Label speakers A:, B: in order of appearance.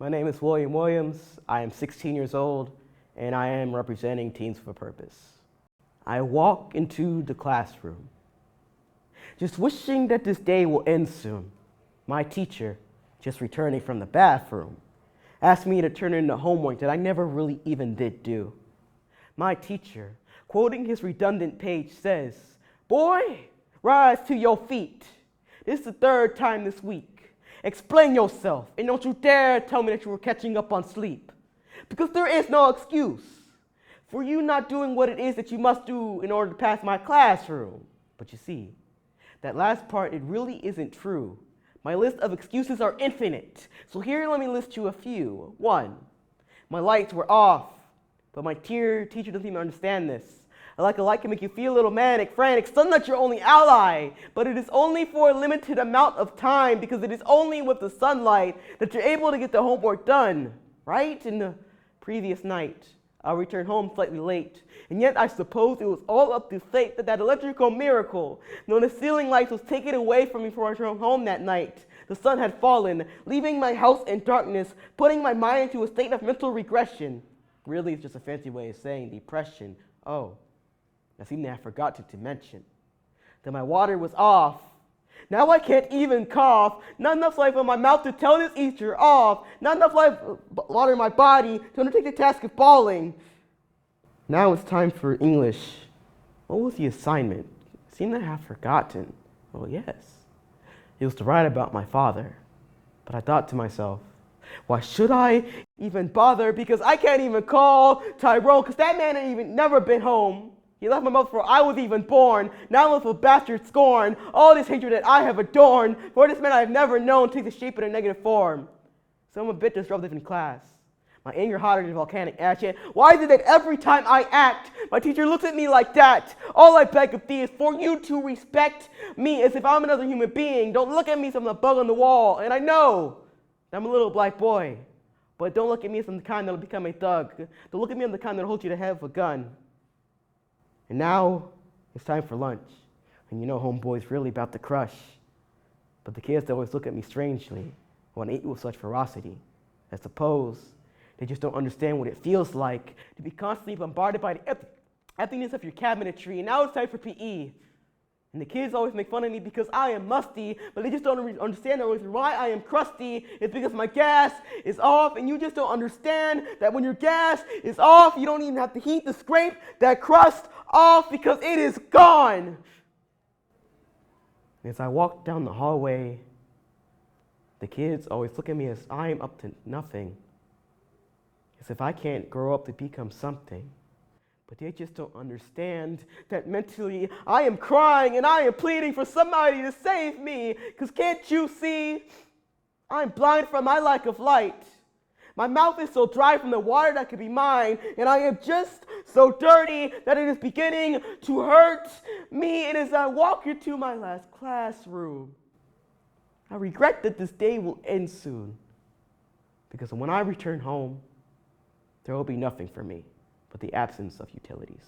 A: My name is William Williams. I am 16 years old, and I am representing Teens with a Purpose. I walk into the classroom, just wishing that this day will end soon. My teacher, just returning from the bathroom, asked me to turn in the homework that I never really even did do. My teacher, quoting his redundant page, says, "Boy, rise to your feet. This is the third time this week. Explain yourself, and don't you dare tell me that you were catching up on sleep. Because there is no excuse for you not doing what it is that you must do in order to pass my classroom." But you see, that last part, it really isn't true. My list of excuses are infinite. So here, let me list you a few. 1, my lights were off, but my teacher doesn't even understand this. A light can make you feel a little manic, frantic, sunlight's your only ally, but it is only for a limited amount of time because it is only with the sunlight that you're able to get the homework done, right? In the previous night, I returned home slightly late, and yet I suppose it was all up to fate that electrical miracle known as ceiling lights was taken away from me before I returned home that night. The sun had fallen, leaving my house in darkness, putting my mind into a state of mental regression. Really, it's just a fancy way of saying depression. Oh. I seem to have forgotten to mention that my water was off. Now I can't even cough. Not enough life in my mouth to tell this Easter off. Not enough water in my body to undertake the task of bawling. Now it's time for English. What was the assignment? I seem to have forgotten. Oh yes, it was to write about my father. But I thought to myself, why should I even bother? Because I can't even call Tyrone, because that man ain't even never been home. He left my mouth before I was even born. Now with a bastard scorn, all this hatred that I have adorned, for this man I have never known takes the shape of a negative form. So I'm a bit disruptive in class. My anger hotter than volcanic ash. Yet why is it that every time I act, my teacher looks at me like that? All I beg of thee is for you to respect me as if I'm another human being. Don't look at me as I'm a bug on the wall. And I know that I'm a little black boy, but don't look at me as I'm the kind that'll become a thug. Don't look at me as the kind that'll hold you to head with a gun. And now it's time for lunch. And you know homeboy's really about to crush. But the kids always look at me strangely when I eat with such ferocity. I suppose they just don't understand what it feels like to be constantly bombarded by the emptiness of your cabinetry. And now it's time for PE. And the kids always make fun of me because I am musty, but they just don't understand the reason why I am crusty. It's because my gas is off, and you just don't understand that when your gas is off, you don't even have to heat to scrape that crust off because it is gone. As I walk down the hallway, the kids always look at me as I am up to nothing, as if I can't grow up to become something. But they just don't understand that mentally I am crying and I am pleading for somebody to save me. Because can't you see? I'm blind from my lack of light. My mouth is so dry from the water that could be mine. And I am just so dirty that it is beginning to hurt me. And as I walk into my last classroom, I regret that this day will end soon. Because when I return home, there will be nothing for me but the absence of utilities.